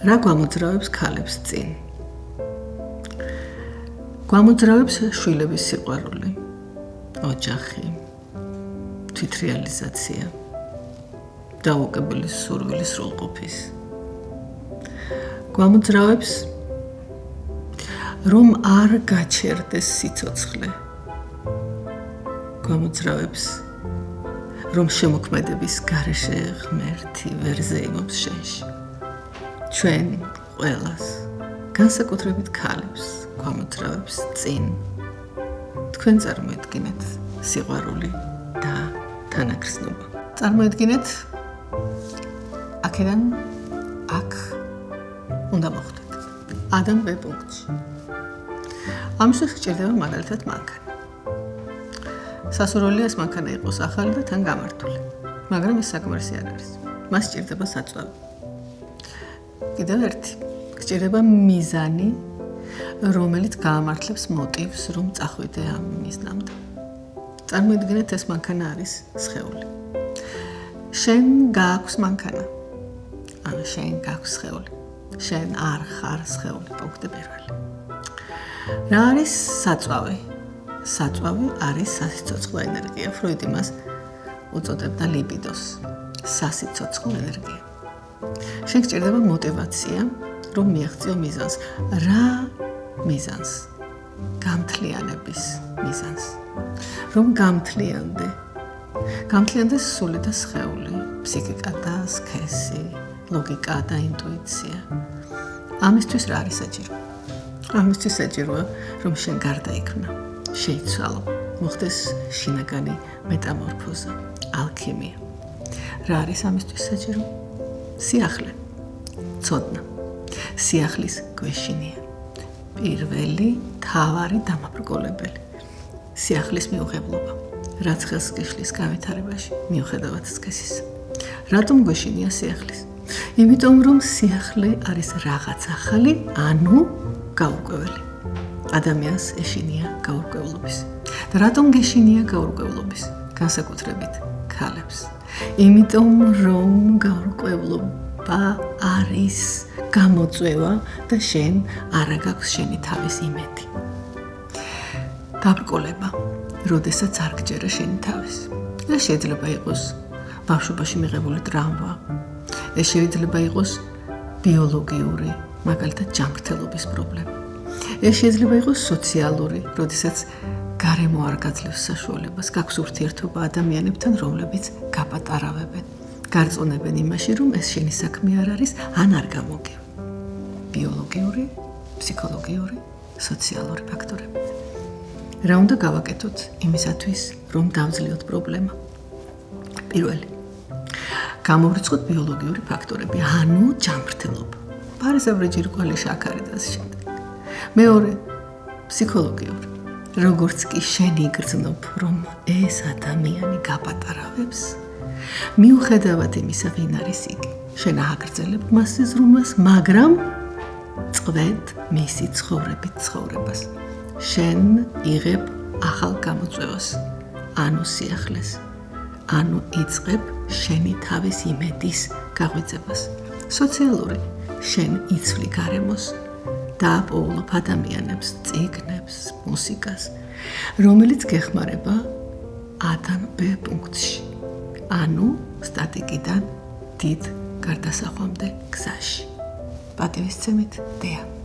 რა გვამოძრავებს ქალებს წინ? გვამოძრავებს შვილების სიყვარული, ოჯახი, თვითრეალიზაცია, დაუგებელი სურვილი სრულყოფის. გვამოძრავებს რომ არ გაჩერდეს სიცოცხლე. გვამოძრავებს რომ შემოქმედების გარეშე ღმერთი ვერ ზეიმობს შენში. ჩვენ ყველას, განსაკუთრებით ქალებს, გვამოძრავებს წინ. თქვენ წარმოედგინეთ სიყვარული და თანაგრძნობა. წარმოედგინეთ აქედან აქ უნდა მოხვდეთ. A-დან B პუნქტში. ამისთვის გჭირდება მაგალითად მანქანა. სასურველია ეს მანქანა იყოს ახალი და თან გამართული, მაგრამ ეს საკმარისი არ არის. მას სჭირდება საწვავი. კიდევ ერთი, გჭირდება მიზანი, რომელიც გაამართლებს მოტივს, რომ წახვიდე ამ მიზნამდე. წარმოიდგინეთ ეს მანქანა არის სხეული. შენ გააქვს მანქანა. ანუ შენ გააქვს სხეული. შენ არ ხარ სხეული, პუნქტი პირველი. რა არის საწვავი? საწვავი არის სასიცოცხლო ენერგია. ფროიდი მას უწოდებდა ლიბიდოს. სასიცოცხლო ენერგია. შენ გჭირდება მოტივაცია, რომ მიაღწიო მიზანს. რა მიზანს? გამთლიანების მიზანს. რომ გამთლიანდე. გამთლიანდეს სული და სხეული, ფსიქიკა და სქესი, ლოგიკა და ინტუიცია. ამისთვის რა არის საჭირო? ამისთვის საჭიროა, რომ შენ გარდაიქმნა, შეიცვალო, მოხდეს შინაგანი მეტამორფოზა, ალქიმია. რა არის ამისთვის საჭირო? სიახლე, ცოდნა. სიახლის გვეშინია. პირველი თავარი დამაბრკოლებელი. სიახლის მიუღებლობა. რაც ხელს გიშლის განვითარებაში, მიუხედავად სქესის. რატომ გვეშინია სიახლის? იმიტომ რომ სიახლე არის რაღაც ახალი, ანუ გაურკვეველი. ადამიანს ეშინია გაურკვევლობის. და რატომ გეშინია გაურკვევლობის? განსაკუთრებით ქალებს. იმიტომ რომ გაურკვევლობა არის გამოწვევა და შენ არა გაქვს შენი თავის იმედი. დაბრკოლება, როდესაც არ გჯერა შენი თავის. ეს შეიძლება იყოს ბავშვობაში მიღებული ტრავმა. ეს შეიძლება იყოს ბიოლოგიური, მაგალითად ჯანმრთელობის პრობლემა. ეს შეიძლება იყოს სოციალური, როდესაც გარემო არ გაძლევს საშუალებას, გაქვს ურთიერთობა ადამიანებთან, რომლებიც გაპატარავებენ, გარწმუნებენ იმაში, რომ ეს შენი საქმე არ არის, ან არ გამოგივ. ბიოლოგიური, ფსიქოლოგიური, სოციალური ფაქტორები. რა უნდა გავაკეთოთ იმისათვის, რომ დავძლიოთ პრობლემა? პირველი. გამოვრიცხოთ ბიოლოგიური ფაქტორები, ანუ ჯანმრთელობა. პარიზაბრიჯი რკვალი შაქარი და ასე შემდეგ. მეორე, ფსიქოლოგიური. როგორც კი შენ იგრძნობ, რომ ეს ადამიანი გაპატარავებს, მიუხედავად იმისა, ვინ არის იგი, შენ აღგრძელებ მასზე ზრუნვას, მაგრამ წვედ მისი ცხოვრებით ცხოვრებას. შენ იღებ ახალ გამოწვევას, ანუ სიახლეს, ანუ იწყებ შენი თავის იმედის გაღვიძებას. სოციალური, შენ იცვლი გარემოს, დააპოულობ ადამიანებს, წიგნებს, მუსიკას, რომელიც გეხმარება A-დან B პუნქტში, ანუ სტატიკიდან დიდ გარდასახვამდე გზაში. პატივისცემით, დეა.